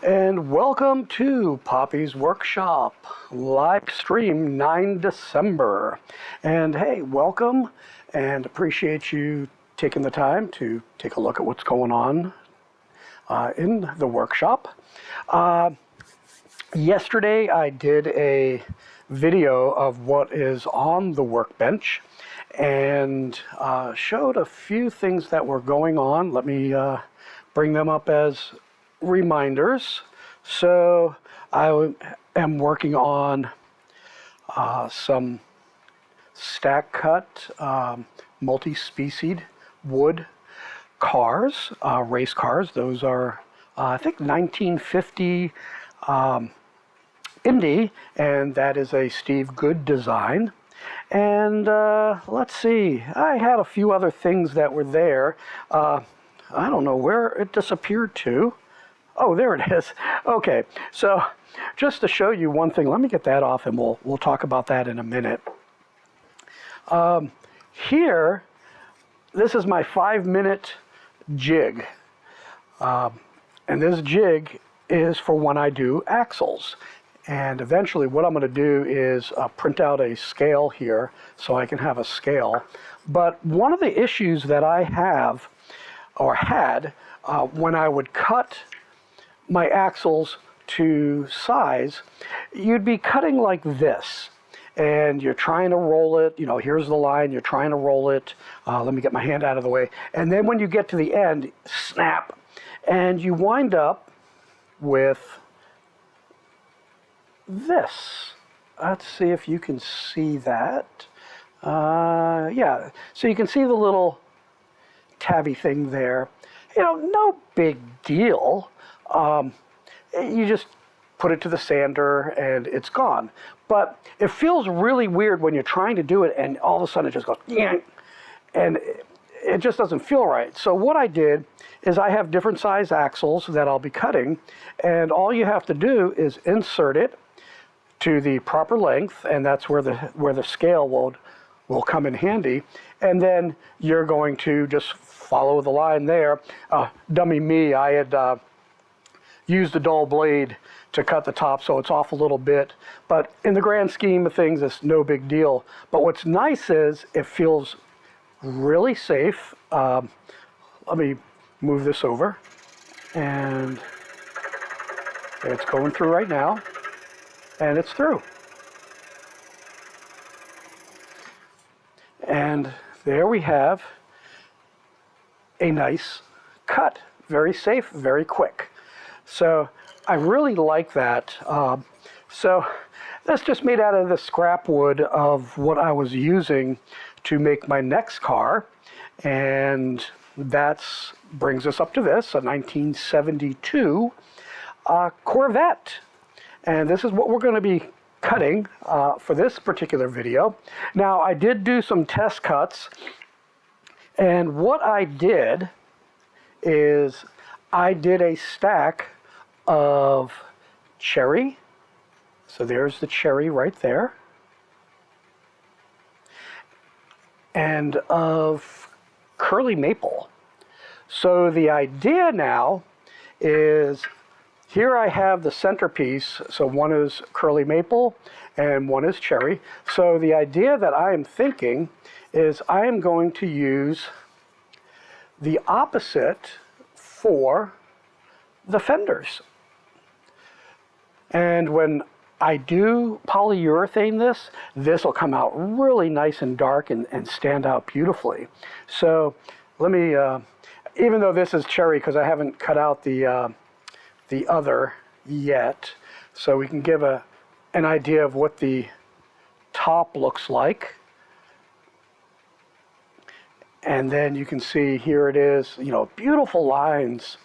And welcome to Poppy's Workshop live stream 9 December. And hey, welcome and appreciate you taking the time to take a look at what's going on in the workshop. Yesterday I did a video of what is on the workbench and showed a few things that were going on. Let me bring them up as reminders. So I am working on some stack cut multi-specied wood cars, race cars. Those are I think 1950 Indy, and that is a Steve Good design. And let's see, I had a few other things that were there. I don't know where it disappeared to. Oh, there it is. Okay, so just to show you one thing, let me get that off and we'll talk about that in a minute. Here, this is my 5-minute jig. And this jig is for when I do axles. And eventually what I'm going to do is print out a scale here so I can have a scale. But one of the issues that I have or had when I would cut my axles to size, you'd be cutting like this. And you're trying to roll it, you know, here's the line, you're trying to roll it. Let me get my hand out of the way. And then when you get to the end, snap. And you wind up with this. Let's see if you can see that. Yeah, so you can see the little tabby thing there. You know, no big deal. You just put it to the sander and it's gone. But it feels really weird when you're trying to do it and all of a sudden it just goes, yank, and it just doesn't feel right. So what I did is I have different size axles that I'll be cutting, and all you have to do is insert it to the proper length, and that's where the scale will come in handy. And then you're going to just follow the line there. Dummy me, I had used a dull blade to cut the top, so it's off a little bit. But in the grand scheme of things, it's no big deal. But what's nice is it feels really safe. Let me move this over, and it's going through right now, and it's through. And there we have a nice cut. Very safe, very quick. So I really like that. So that's just made out of the scrap wood of what I was using to make my next car. And that brings us up to this, a 1972 Corvette. And this is what we're going to be cutting for this particular video. Now, I did do some test cuts. And what I did is I did a stack of cherry. So there's the cherry right there. And of curly maple. So the idea now is here I have the centerpiece. So one is curly maple and one is cherry. So the idea that I am thinking is I am going to use the opposite for the fenders. And when I do polyurethane this will come out really nice and dark and stand out beautifully. So let me, even though this is cherry, because I haven't cut out the other yet, so we can give an idea of what the top looks like. And then you can see here it is, you know, beautiful lines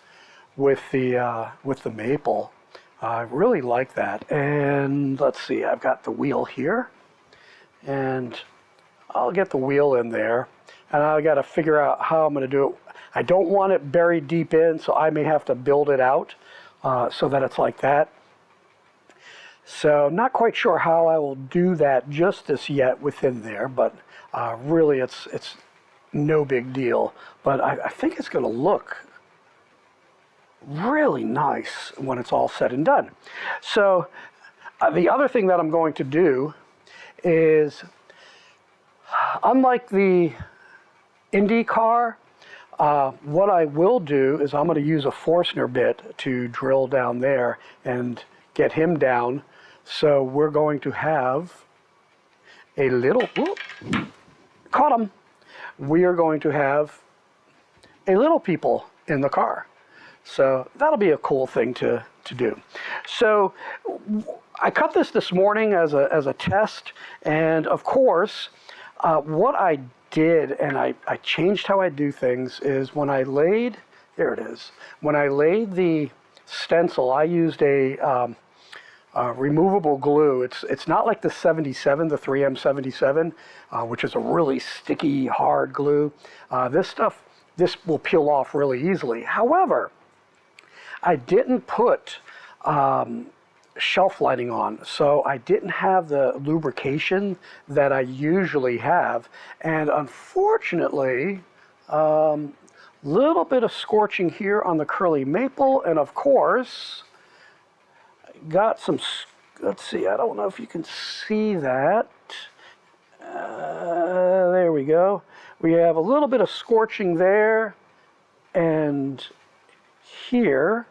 with the maple. I really like that. And let's see, I've got the wheel here, and I'll get the wheel in there, and I got to figure out how I'm going to do it. I don't want it buried deep in, so I may have to build it out so that it's like that. So not quite sure how I will do that justice yet within there, but really it's no big deal. But I think it's going to look really nice when it's all said and done. So the other thing that I'm going to do is, unlike the Indy car, what I will do is I'm going to use a Forstner bit to drill down there and get him down. So we're going to have a little, whoop, caught him. We are going to have a little people in the car. So that'll be a cool thing to do. So I cut this morning as a test, and of course, what I did, and I changed how I do things, is when I laid, there it is, when I laid the stencil, I used a removable glue. It's not like the 77, the 3M 77, which is a really sticky, hard glue. This will peel off really easily. However, I didn't put shelf lining on, so I didn't have the lubrication that I usually have, and unfortunately, little bit of scorching here on the curly maple, and of course, got some, let's see, I don't know if you can see that. There we go. We have a little bit of scorching there, and here,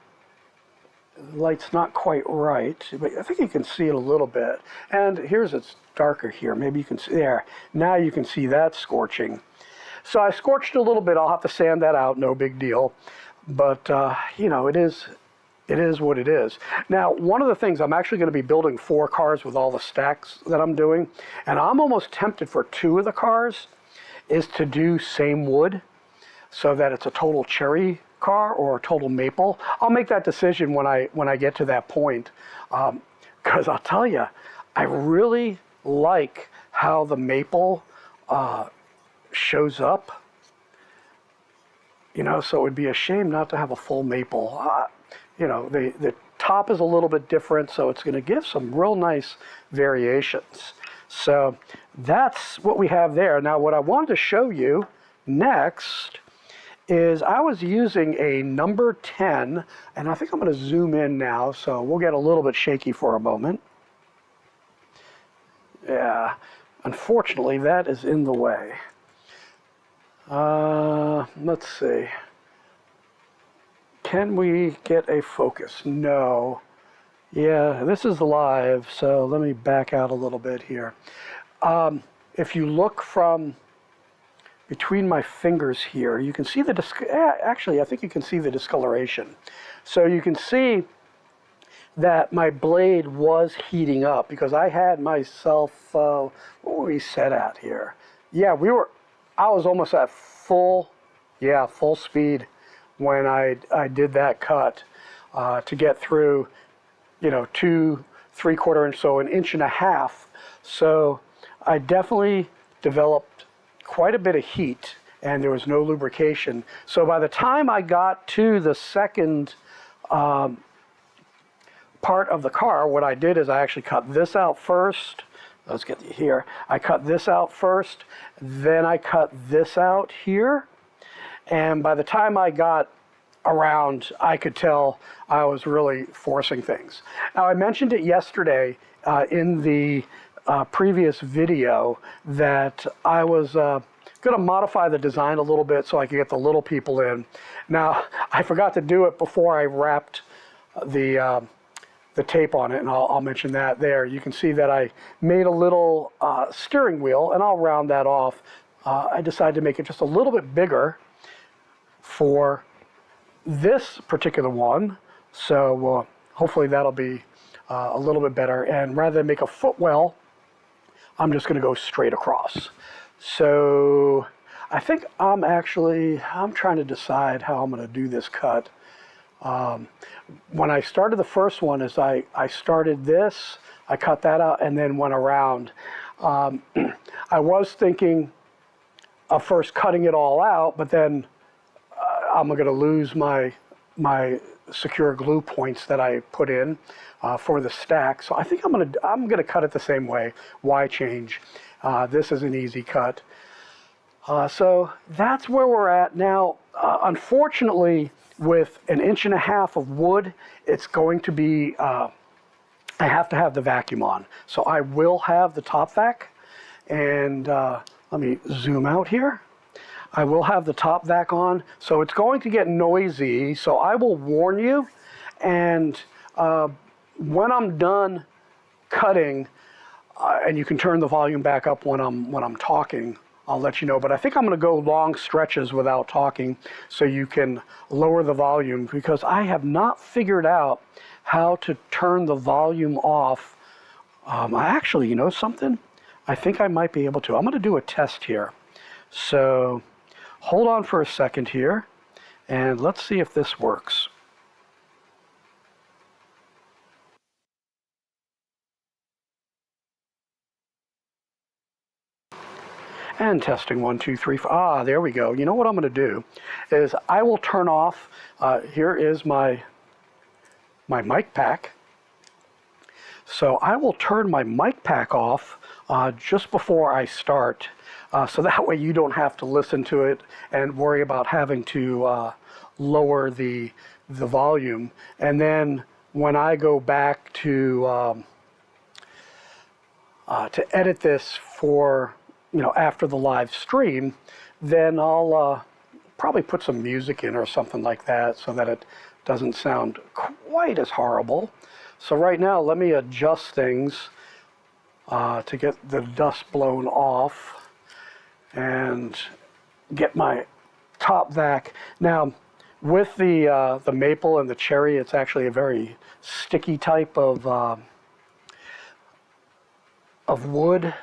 the light's not quite right, but I think you can see it a little bit. And here's, it's darker here. Maybe you can see there. Now you can see that scorching. So I scorched a little bit. I'll have to sand that out. No big deal. But, you know, it is what it is. Now, one of the things, I'm actually going to be building 4 cars with all the stacks that I'm doing. And I'm almost tempted for 2 of the cars is to do same wood so that it's a total cherry car or a total maple. I'll make that decision when I get to that point, because I'll tell you, I really like how the maple shows up, you know, so it would be a shame not to have a full maple. You know, the top is a little bit different, so it's going to give some real nice variations. So that's what we have there. Now what I wanted to show you next is I was using a number 10, and I think I'm going to zoom in now, so we'll get a little bit shaky for a moment. Yeah, unfortunately that is in the way. Let's see. Can we get a focus? No. Yeah, this is live, so let me back out a little bit here. If you look from between my fingers here, you can see the actually, I think you can see the discoloration. So you can see that my blade was heating up because I had myself, what were we set at here? Yeah, I was almost at full speed when I did that cut to get through, you know, 2 3/4 inch, so 1.5 inches. So I definitely developed quite a bit of heat, and there was no lubrication. So by the time I got to the second part of the car, what I did is I actually cut this out first. Let's get here. I cut this out first, then I cut this out here, and by the time I got around, I could tell I was really forcing things. Now, I mentioned it yesterday in the previous video that I was going to modify the design a little bit so I could get the little people in. Now, I forgot to do it before I wrapped the tape on it, and I'll mention that there. You can see that I made a little steering wheel, and I'll round that off. I decided to make it just a little bit bigger for this particular one, so hopefully that'll be a little bit better. And rather than make a footwell, I'm just going to go straight across. So I think I'm trying to decide how I'm going to do this cut. When I started the first one, is I started this, I cut that out, and then went around. I was thinking of first cutting it all out, but then I'm going to lose my secure glue points that I put in for the stack. So I think I'm going to cut it the same way. Why change? This is an easy cut. So that's where we're at now. Unfortunately, with 1.5 inches of wood, it's going to be, I have to have the vacuum on. So I will have the top vac, and let me zoom out here. I will have the top vac on, so it's going to get noisy, so I will warn you, and when I'm done cutting, and you can turn the volume back up when I'm talking, I'll let you know. But I think I'm going to go long stretches without talking so you can lower the volume, because I have not figured out how to turn the volume off. Actually, you know something? I think I might be able to. I'm going to do a test here. So hold on for a second here, and let's see if this works. And testing 1, 2, 3, 4. Ah, there we go. You know what I'm going to do is I will turn off. Here is my mic pack. So I will turn my mic pack off just before I start, so that way you don't have to listen to it and worry about having to lower the volume. And then when I go back to edit this for, after the live stream, then I'll probably put some music in or something like that so that it doesn't sound quite as horrible. So right now, let me adjust things to get the dust blown off and get my top vac. Now, with the maple and the cherry, it's actually a very sticky type of wood,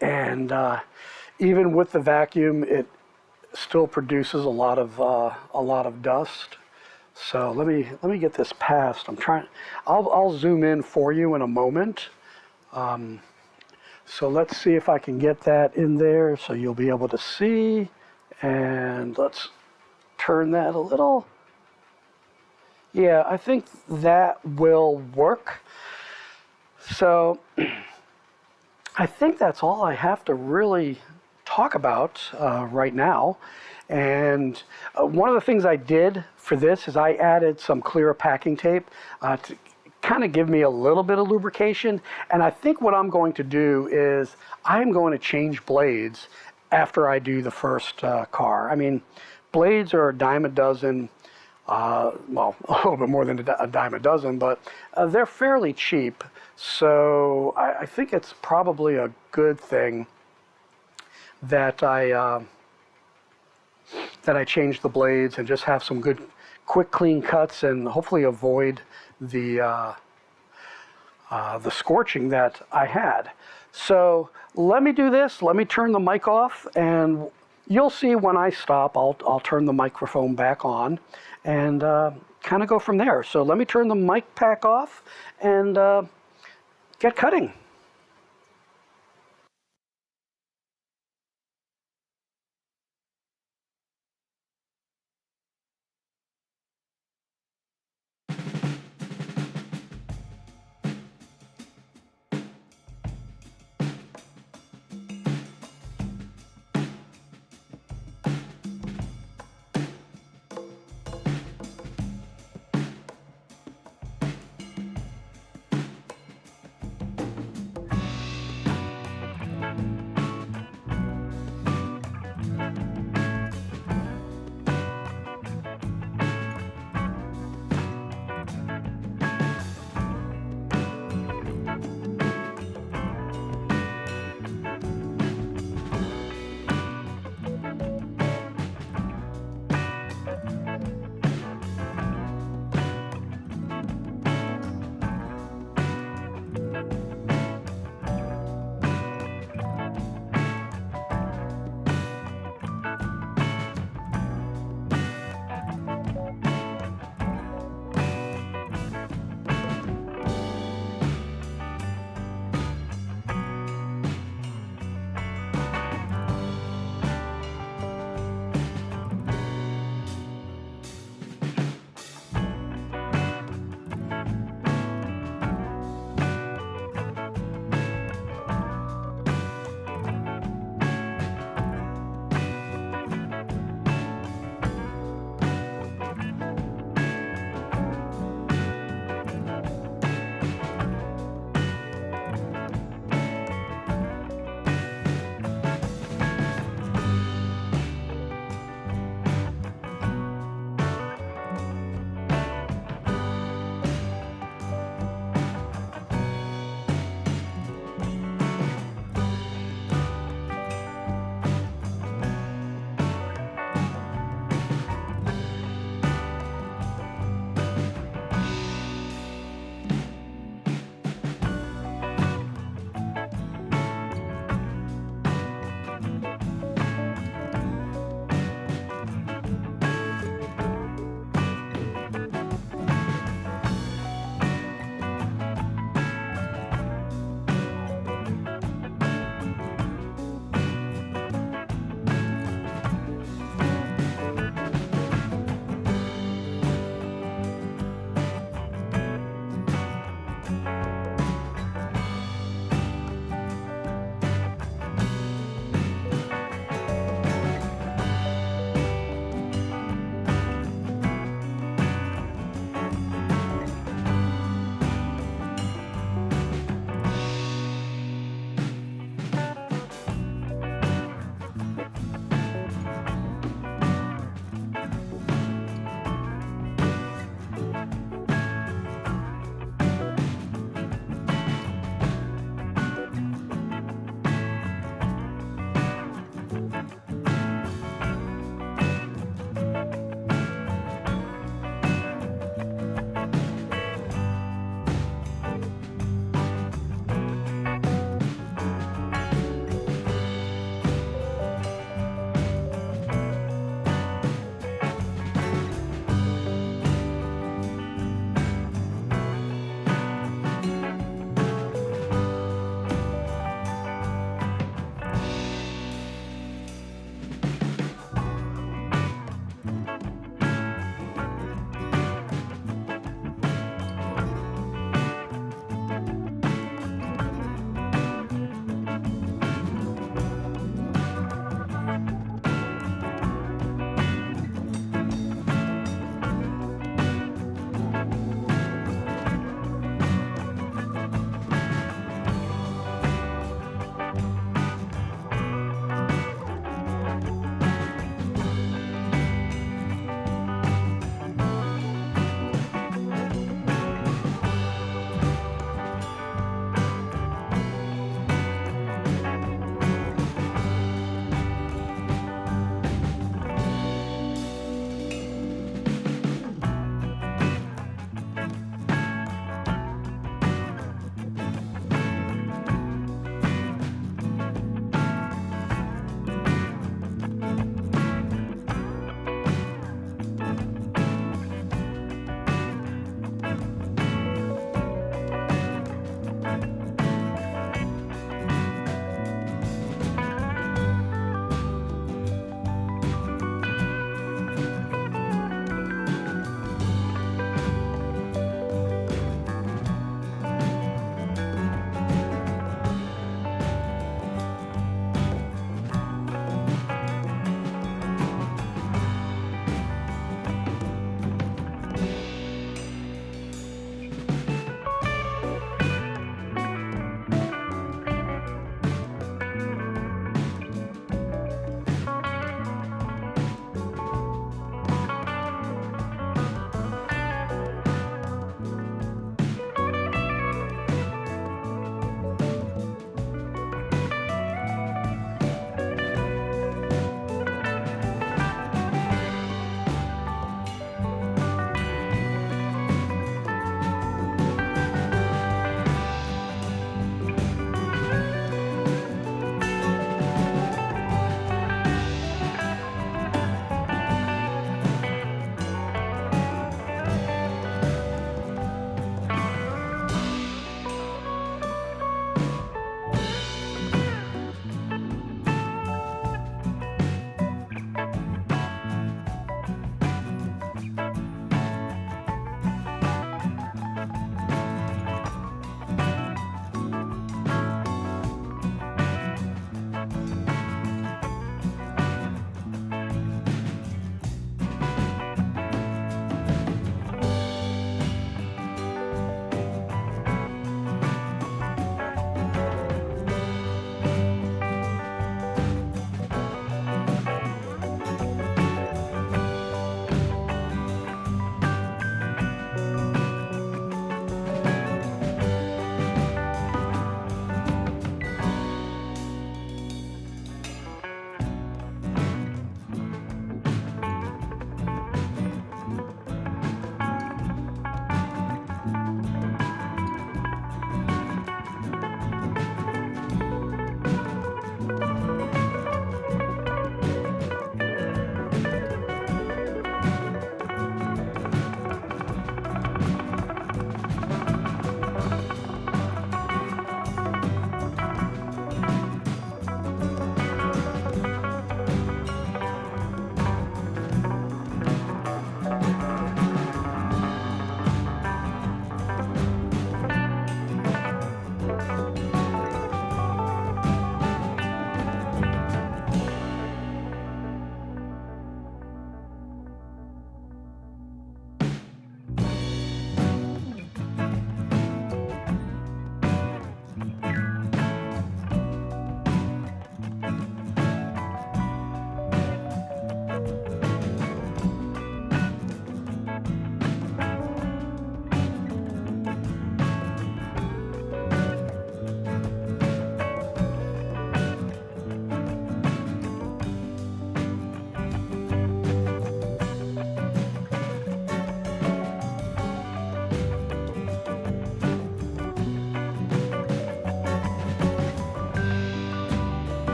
and even with the vacuum, it still produces a lot of dust. So let me get this past. I'll zoom in for you in a moment. So let's see if I can get that in there so you'll be able to see. And let's turn that a little. Yeah, I think that will work. So I think that's all I have to really talk about right now. And one of the things I did for this is I added some clear packing tape to kind of give me a little bit of lubrication. And I think what I'm going to do is I'm going to change blades after I do the first car. I mean, blades are a dime a dozen, well, a little bit more than a dime a dozen, but they're fairly cheap. So I think it's probably a good thing that I change the blades and just have some good, quick, clean cuts, and hopefully avoid the scorching that I had. So let me do this. Let me turn the mic off, and you'll see when I stop. I'll turn the microphone back on, and kind of go from there. So let me turn the mic pack off and get cutting.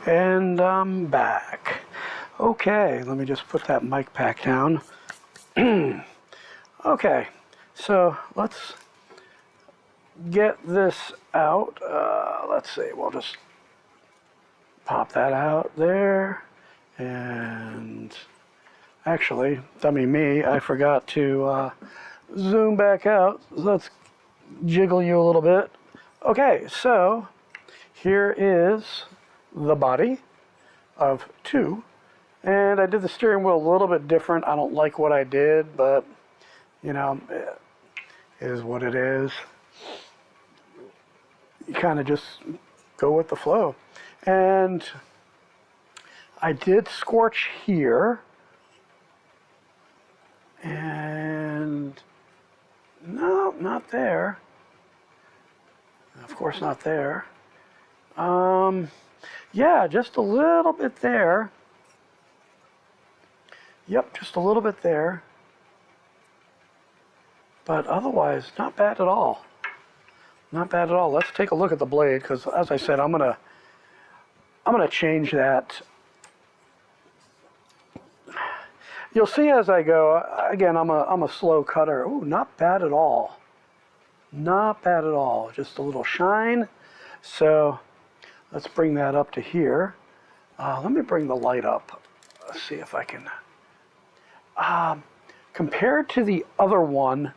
And I'm back. Okay, let me just put that mic pack down. Okay, so let's get this out. Let's see, we'll just pop that out there. And actually, dummy me, I forgot to zoom back out. Let's jiggle you a little bit. Okay, so here is the body of 2. And I did the steering wheel a little bit different. I don't like what I did, but, you know, it is what it is. You kind of just go with the flow. And I did scorch here. And no, not there. Of course not there. Yeah, just a little bit there. Yep, just a little bit there. But otherwise, not bad at all. Not bad at all. Let's take a look at the blade, because as I said, I'm gonna change that. You'll see as I go. Again, I'm a slow cutter. Ooh, not bad at all. Not bad at all. Just a little shine. So let's bring that up to here. Let me bring the light up. Let's see if I can. Compared to the other one,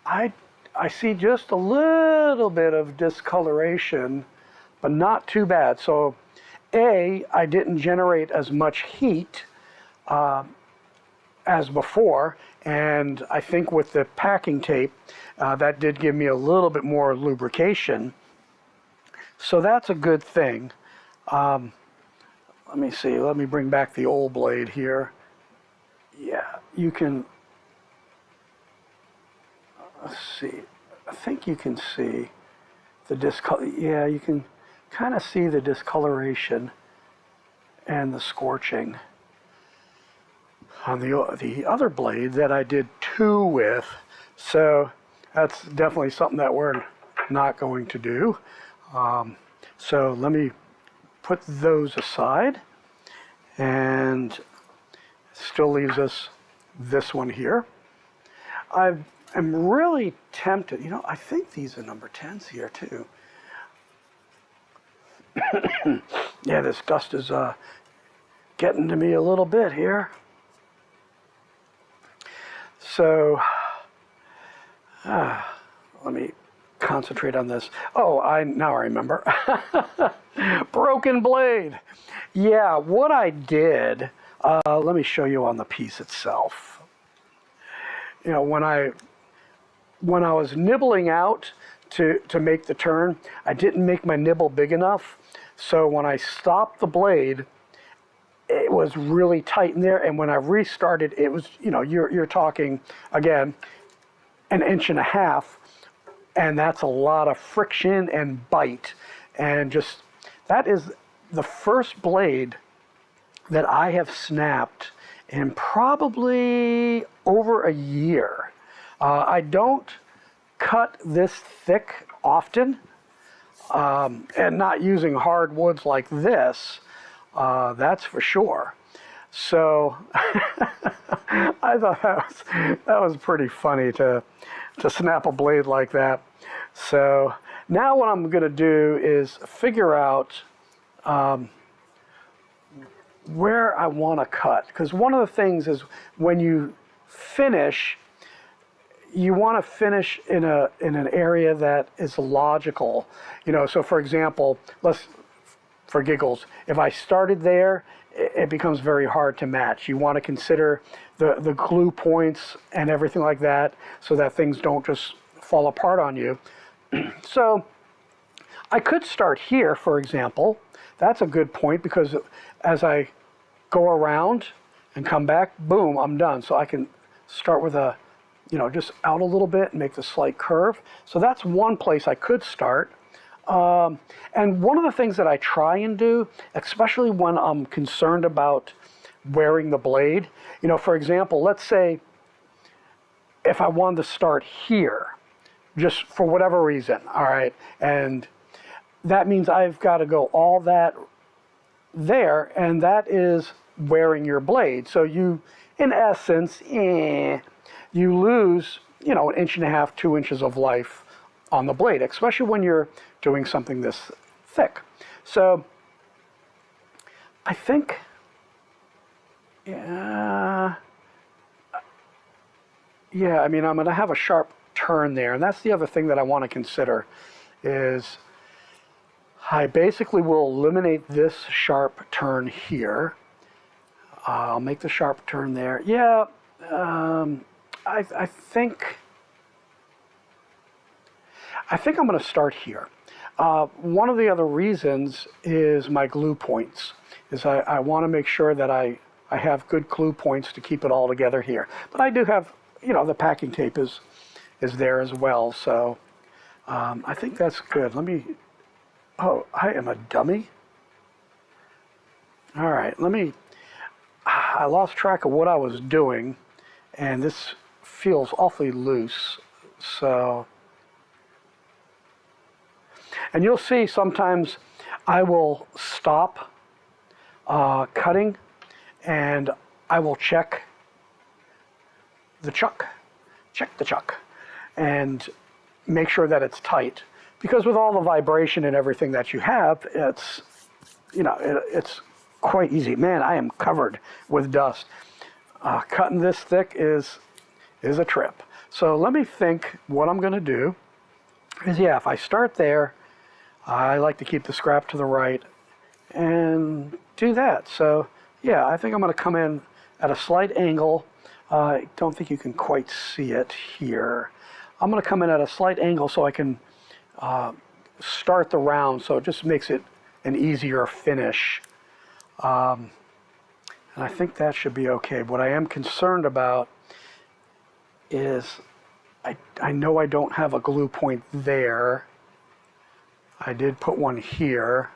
I see just a little bit of discoloration, but not too bad. So, I didn't generate as much heat as before, and I think with the packing tape, that did give me a little bit more lubrication. So that's a good thing. Let me see, let me bring back the old blade here. Yeah, you can, let's see, I think you can see the discolor. Yeah, you can kind of see the discoloration and the scorching on the other blade that I did 2 with. So that's definitely something that we're not going to do. So let me put those aside, and still leaves us this one here. I am really tempted, you know, I think these are number 10s here too. Yeah, this dust is getting to me a little bit here. So, let me concentrate on this. Oh, now I remember. Broken blade. Yeah, what I did, let me show you on the piece itself. You know, when I was nibbling out to make the turn, I didn't make my nibble big enough. So when I stopped the blade, it was really tight in there. And when I restarted, it was, you know, you're talking, again, 1.5 inches. And that's a lot of friction and bite. And just, that is the first blade that I have snapped in probably over a year. I don't cut this thick often, and not using hardwoods like this, that's for sure. So I thought that was pretty funny to snap a blade like that. So now what I'm going to do is figure out where I want to cut, because one of the things is when you finish, you want to finish in an area that is logical. You know, so for example, for giggles, if I started there, it becomes very hard to match. You want to consider the glue points and everything like that, so that things don't just fall apart on you. So I could start here, for example. That's a good point, because as I go around and come back, boom, I'm done. So I can start with a, you know, just out a little bit and make the slight curve. So that's one place I could start. And one of the things that I try and do, especially when I'm concerned about wearing the blade, you know, for example, let's say if I wanted to start here, just for whatever reason, all right, and that means I've got to go all that there, and that is wearing your blade. So you, in essence, you lose, an 1.5 to 2 inches of life on the blade, especially when you're doing something this thick. So I think, yeah, I mean, I'm going to have a sharp turn there, and that's the other thing that I want to consider is I basically will eliminate this sharp turn here. I'll make the sharp turn there. Yeah, I think I'm going to start here. One of the other reasons is my glue points. Is I want to make sure that I have good glue points to keep it all together here. But I do have, the packing tape is there as well. So I think that's good. Oh, I am a dummy. All right, I lost track of what I was doing, and this feels awfully loose. So, and you'll see sometimes I will stop cutting, and I will check the chuck, and make sure that it's tight. Because with all the vibration and everything that you have, it's, it's quite easy. Man, I am covered with dust. Cutting this thick is a trip. So let me think what I'm going to do is, if I start there, I like to keep the scrap to the right and do that. So, I think I'm going to come in at a slight angle. I don't think you can quite see it here. I'm going to come in at a slight angle so I can start the round, so it just makes it an easier finish. And I think that should be okay. What I am concerned about is I know I don't have a glue point there. I did put one here.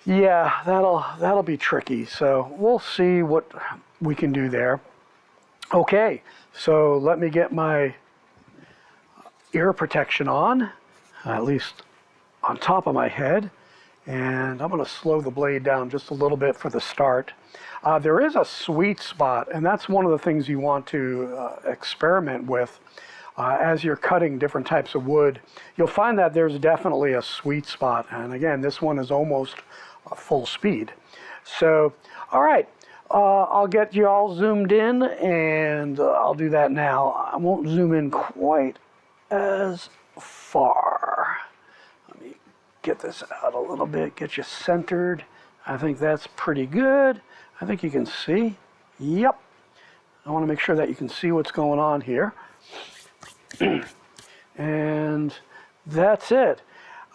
Yeah, that'll be tricky. So we'll see what we can do there. Okay, so let me get my ear protection on, at least on top of my head, and I'm going to slow the blade down just a little bit for the start. There is a sweet spot, and that's one of the things you want to experiment with as you're cutting different types of wood. You'll find that there's definitely a sweet spot, and again, this one is almost full speed. So, all right, I'll get you all zoomed in, and I'll do that now. I won't zoom in quite as far. Let me get this out a little bit, get you centered. I think that's pretty good. I think you can see. Yep. I want to make sure that you can see what's going on here. And that's it.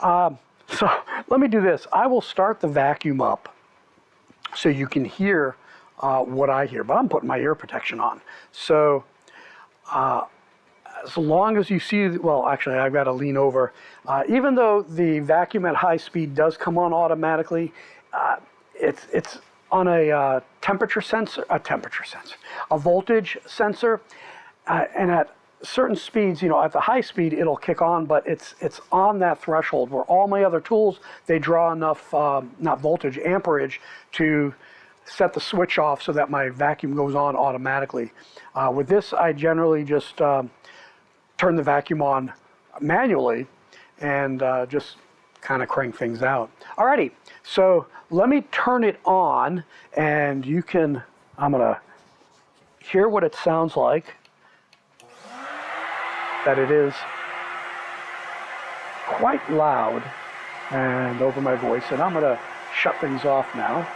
So let me do this. I will start the vacuum up so you can hear what I hear, but I'm putting my ear protection on. So as long as you see, well, actually, I've got to lean over. Even though the vacuum at high speed does come on automatically, it's on a temperature sensor, a voltage sensor, and at certain speeds, at the high speed, it'll kick on, but it's on that threshold where all my other tools, they draw enough, not voltage, amperage to set the switch off so that my vacuum goes on automatically. With this, I generally just turn the vacuum on manually and just kind of crank things out. Alrighty, so let me turn it on, and I'm gonna hear what it sounds like. That it is quite loud and over my voice, and I'm gonna shut things off now.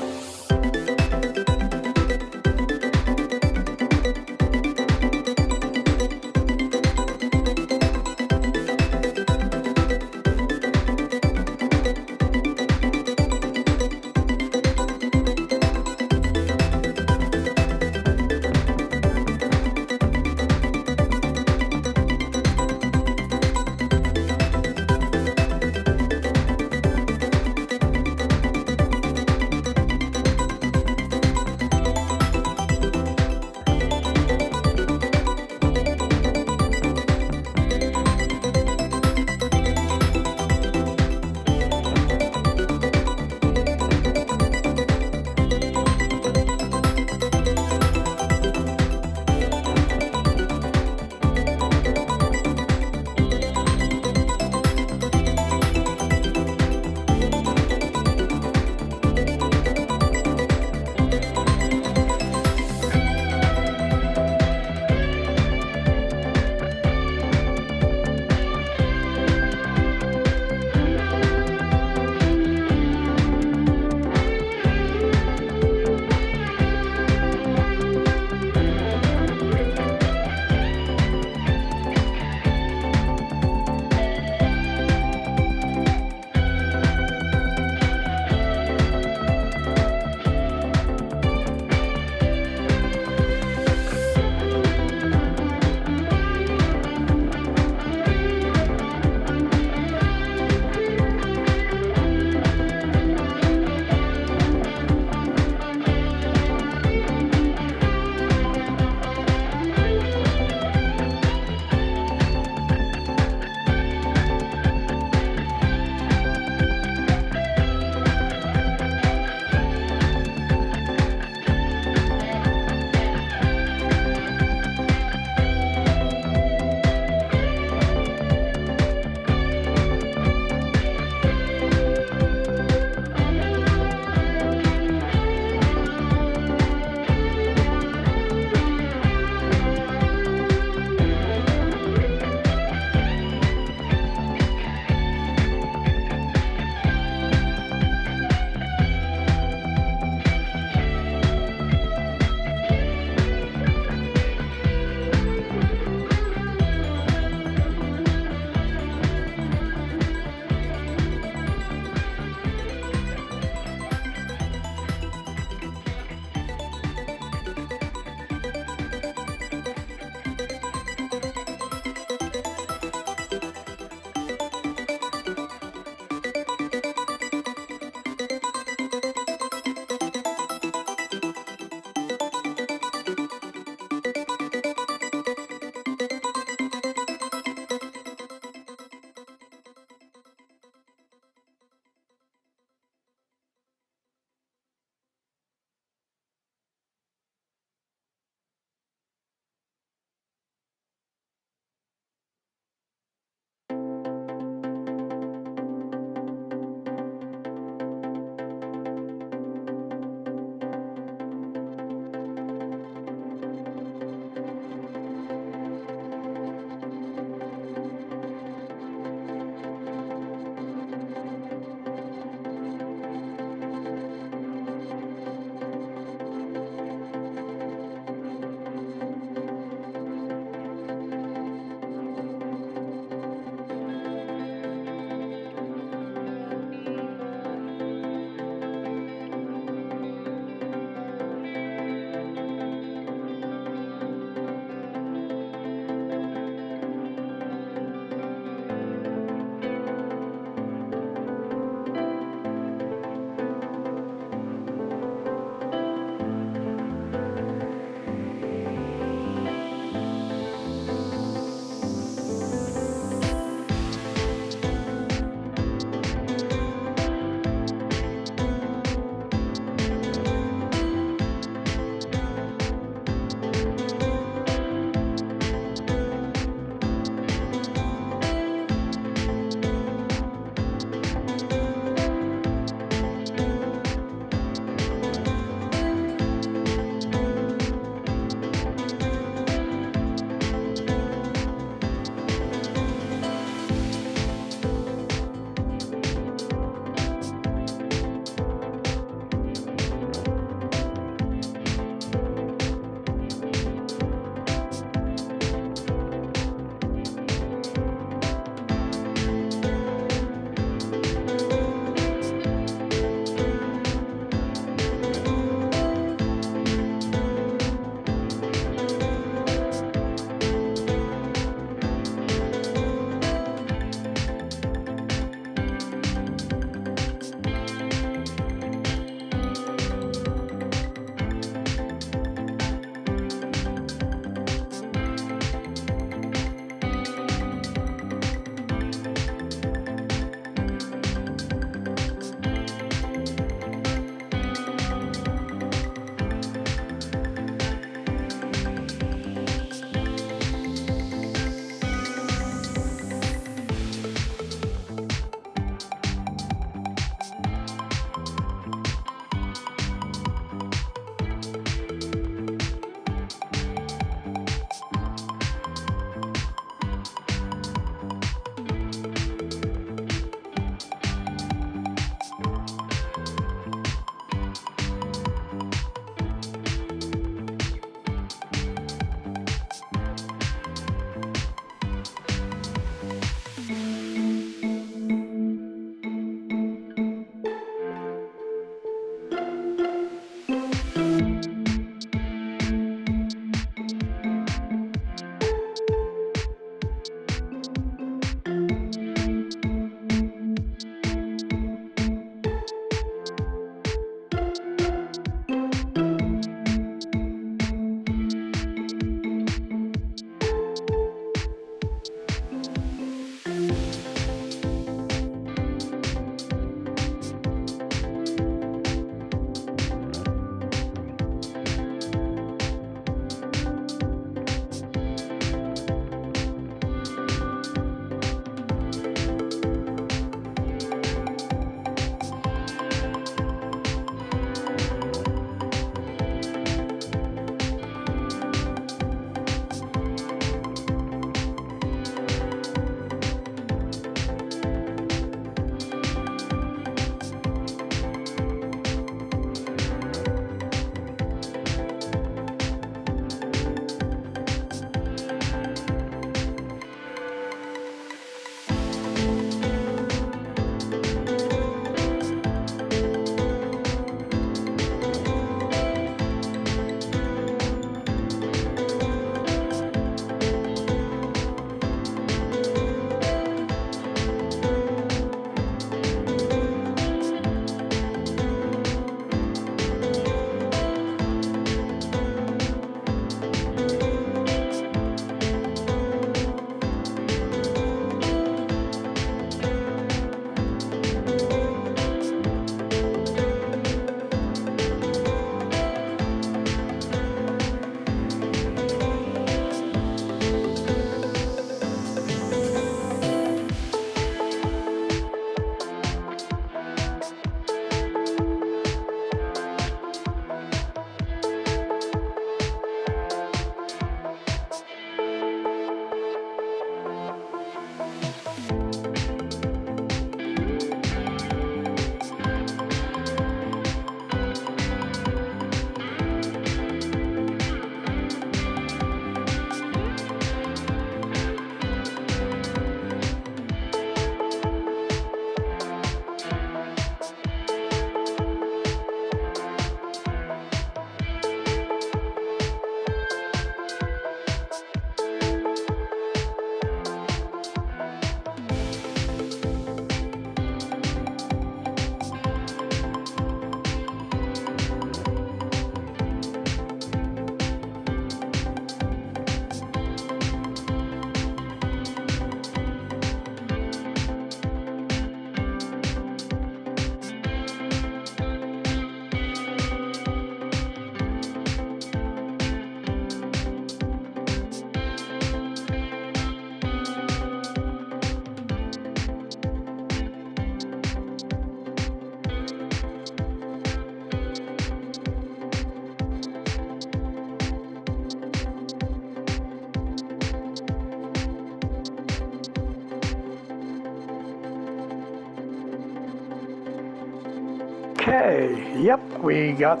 Okay, yep, we got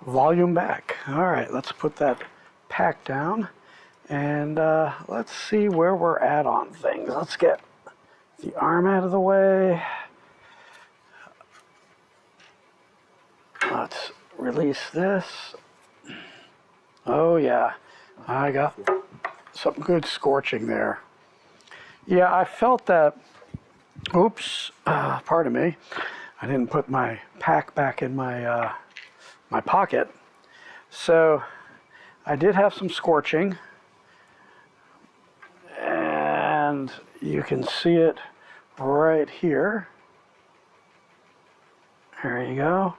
volume back. All right, let's put that pack down and let's see where we're at on things. Let's get the arm out of the way. Let's release this. Oh yeah, I got some good scorching there. Yeah, I felt that, oops, pardon me. I didn't put my pack back in my my pocket. So I did have some scorching, and you can see it right here. There you go.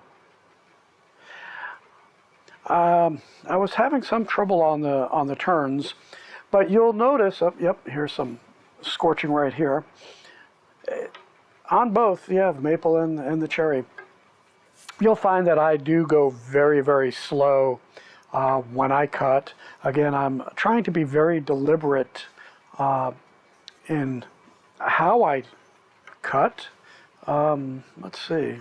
I was having some trouble on the turns, but you'll notice, yep, here's some scorching right here. On both, yeah, the maple and the cherry. You'll find that I do go very, very slow when I cut. Again, I'm trying to be very deliberate in how I cut. Let's see.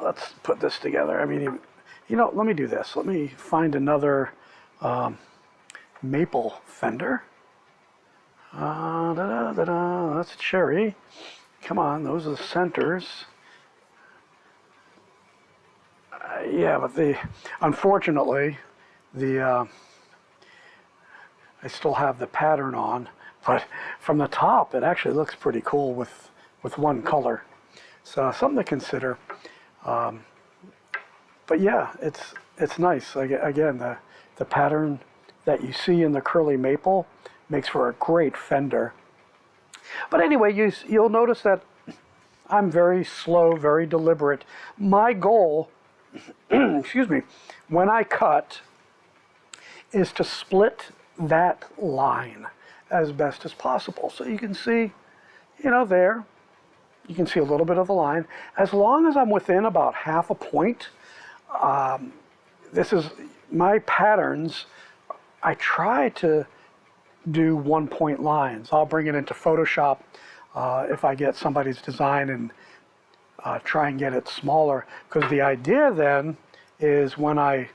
Let's put this together. I mean, you know, let me do this. Let me find another maple fender. That's cherry. Come on, those are the centers. Yeah, but unfortunately, I still have the pattern on, but from the top, it actually looks pretty cool with one color. So something to consider. But yeah, it's nice. Again, the pattern that you see in the curly maple makes for a great fender. But anyway, you'll notice that I'm very slow, very deliberate. My goal, excuse me, when I cut is to split that line as best as possible. So you can see, you know, there, you can see a little bit of the line. As long as I'm within about half a point, this is my patterns. I try to do 1 point lines. I'll bring it into Photoshop if I get somebody's design and try and get it smaller, because the idea then is when I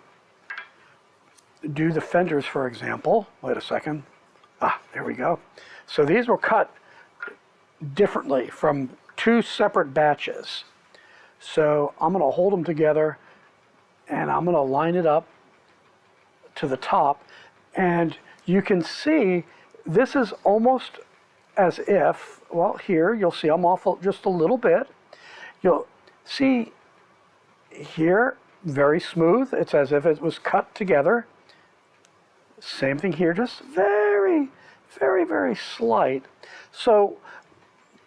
do the fenders, for example, wait a second, there we go. So these were cut differently from 2 separate batches. So I'm going to hold them together and I'm going to line it up to the top, and you can see this is almost as if, well, here you'll see I'm off just a little bit. You'll see here, very smooth. It's as if it was cut together. Same thing here, just very, very, very slight. So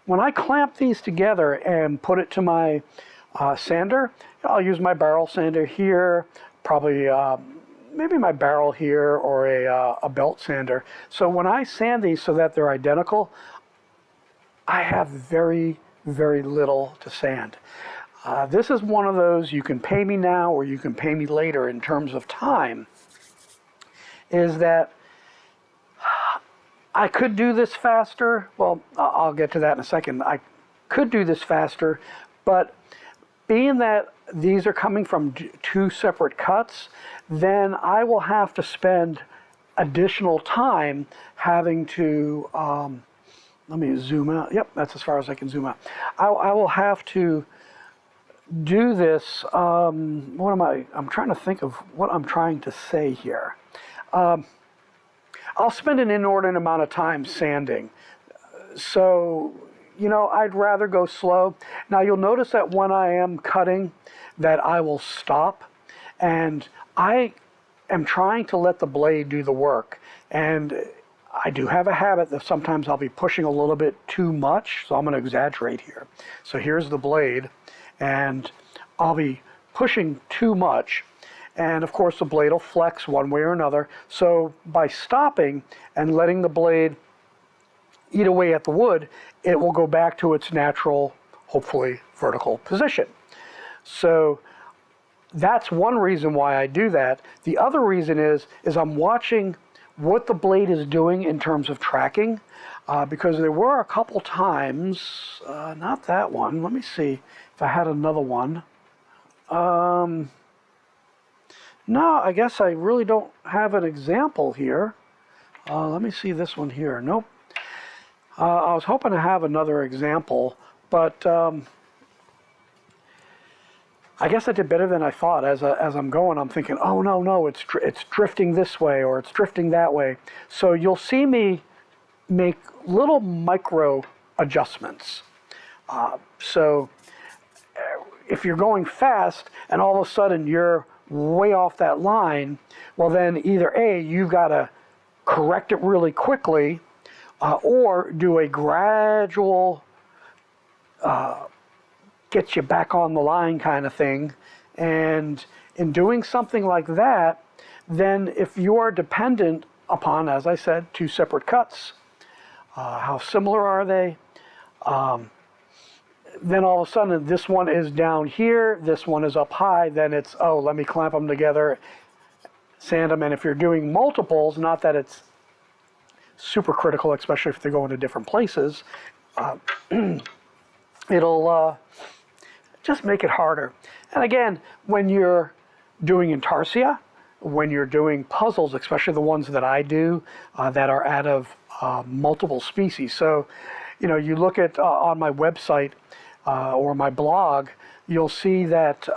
when I clamp these together and put it to my sander, I'll use my barrel sander here, probably maybe my barrel here, or a belt sander. So when I sand these so that they're identical, I have very, very little to sand. This is one of those, you can pay me now or you can pay me later in terms of time, is that I could do this faster. Well, I'll get to that in a second. I could do this faster, but being that these are coming from 2 separate cuts, then I will have to spend additional time having to, let me zoom out. Yep, that's as far as I can zoom out. I will have to do this, I'm trying to think of what I'm trying to say here. I'll spend an inordinate amount of time sanding. So, you know, I'd rather go slow. Now you'll notice that when I am cutting that I will stop, and I am trying to let the blade do the work. And I do have a habit that sometimes I'll be pushing a little bit too much, so I'm going to exaggerate here. So here's the blade, and I'll be pushing too much, and of course the blade will flex one way or another. So by stopping and letting the blade eat away at the wood, it will go back to its natural, hopefully vertical position. So that's one reason why I do that. The other reason is I'm watching what the blade is doing in terms of tracking, because there were a couple times, not that one, let me see if I had another one. No, I guess I really don't have an example here. Let me see this one here. Nope. I was hoping to have another example, but I guess I did better than I thought. As I'm going, I'm thinking, oh no, it's drifting this way or it's drifting that way. So you'll see me make little micro adjustments. So if you're going fast and all of a sudden you're way off that line, well then either A, you've got to correct it really quickly, or do a gradual get you back on the line kind of thing. And in doing something like that, then if you are dependent upon, as I said, two separate cuts, how similar are they? Then all of a sudden this one is down here, this one is up high, then it's, oh, let me clamp them together, sand them. And if you're doing multiples, not that it's super critical, especially if they're going to different places, it'll just make it harder. And again, when you're doing intarsia, when you're doing puzzles, especially the ones that I do that are out of multiple species. So, you know, you look at on my website or my blog, you'll see that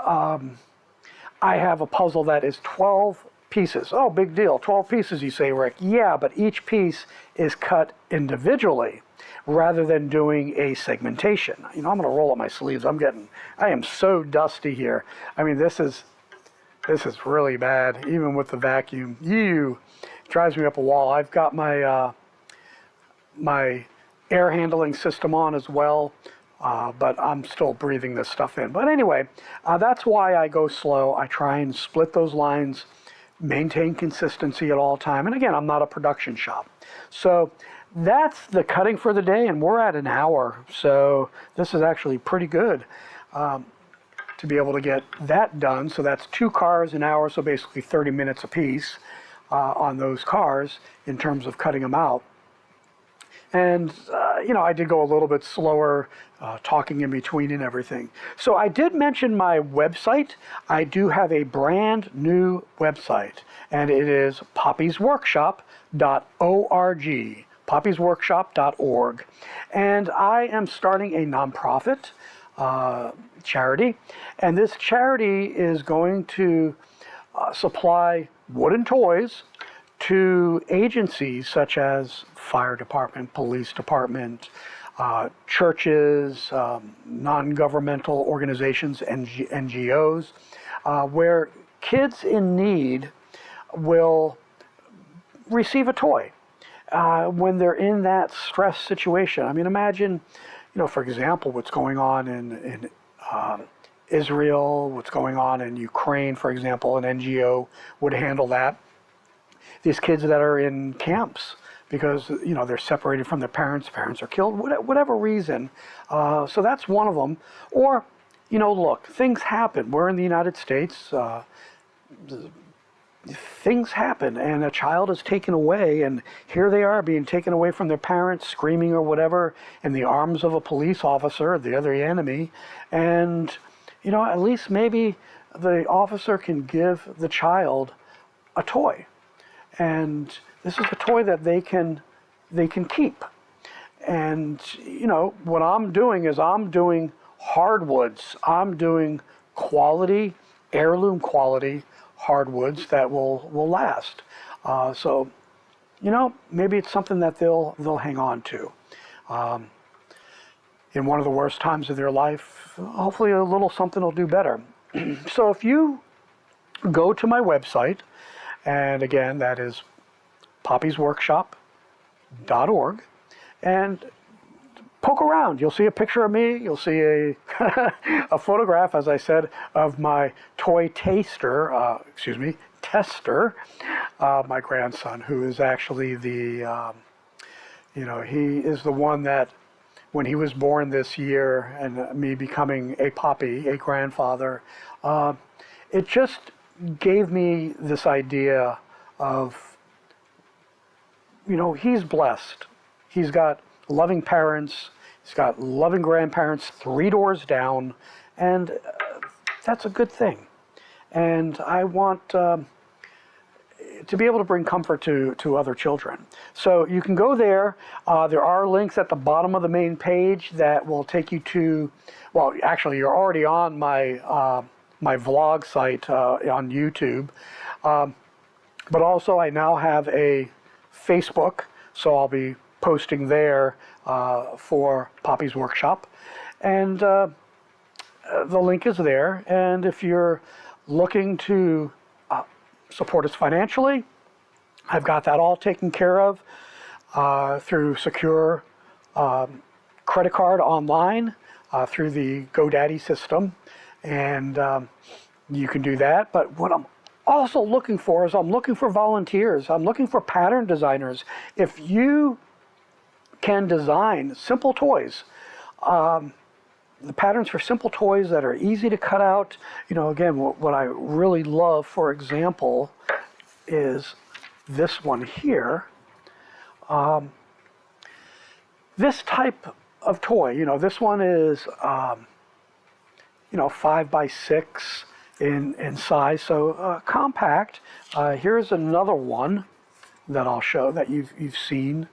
I have a puzzle that is 12 pieces. Oh, big deal, 12 pieces, you say, Rick. Yeah, but each piece is cut individually rather than doing a segmentation. You know, I'm going to roll up my sleeves. I am so dusty here. I mean, this is really bad, even with the vacuum. Drives me up a wall. I've got my my air handling system on as well, but I'm still breathing this stuff in. But anyway, that's why I go slow. I try and split those lines, maintain consistency at all time. And again, I'm not a production shop. So that's the cutting for the day, and we're at an hour. So this is actually pretty good to be able to get that done. So that's 2 cars an hour, so basically 30 minutes a piece on those cars in terms of cutting them out. And, you know, I did go a little bit slower, talking in between and everything. So I did mention my website. I do have a brand new website, and it is poppysworkshop.org. poppysworkshop.org. And I am starting a nonprofit charity. And this charity is going to supply wooden toys to agencies such as fire department, police department, churches, non-governmental organizations, NGOs, where kids in need will receive a toy when they're in that stress situation. I mean, imagine, you know, for example, what's going on in Israel, what's going on in Ukraine, for example. An NGO would handle that. These kids that are in camps because, you know, they're separated from their parents are killed, whatever reason. So that's one of them. Or, you know, look, things happen. We're in the United States. Things happen, and a child is taken away, and here they are being taken away from their parents, screaming or whatever, in the arms of a police officer, the other enemy. And, you know, at least maybe the officer can give the child a toy. And this is a toy that they can keep. And, you know, what I'm doing is I'm doing hardwoods. I'm doing quality, heirloom quality hardwoods that will last. So, you know, maybe it's something that they'll hang on to. In one of the worst times of their life, hopefully a little something will do better. So if you go to my website, and again, that is poppysworkshop.org, and poke around. You'll see a picture of me. You'll see a photograph, as I said, of my toy tester, my grandson, who is actually the, you know, he is the one that, when he was born this year, and me becoming a poppy, a grandfather, it just gave me this idea of he's blessed. He's got loving parents, he's got loving grandparents 3 doors down, and that's a good thing. And I want to be able to bring comfort to other children. So you can go there. There are links at the bottom of the main page that will take you to, well, actually, you're already on my my vlog site on YouTube. But also, I now have a Facebook, so I'll be posting there for Poppy's Workshop. And the link is there. And if you're looking to support us financially, I've got that all taken care of through secure credit card online through the GoDaddy system, and you can do that. But what I'm also looking for is I'm looking for volunteers. I'm looking for pattern designers. If you can design simple toys, the patterns for simple toys that are easy to cut out. Again, what I really love, for example, is this one here. This type of toy, this one is, 5 by 6 in size, so compact. Here's another one that I'll show that you've seen.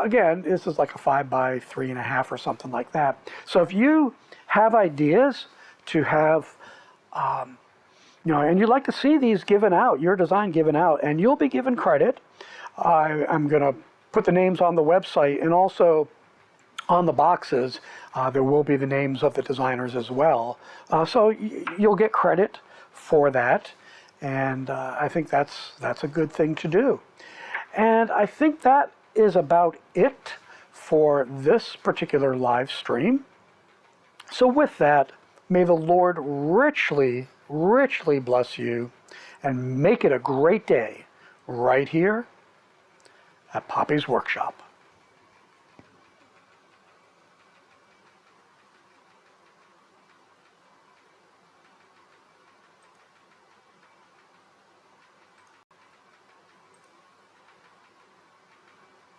Again, this is like a 5 by 3.5 or something like that. So if you have ideas to have, and you'd like to see these given out, your design given out, and you'll be given credit. I'm going to put the names on the website, and also on the boxes, there will be the names of the designers as well. So you'll get credit for that, and I think that's a good thing to do. And I think that is about it for this particular live stream. So with that, may the Lord richly, richly bless you and make it a great day right here at Poppy's Workshop.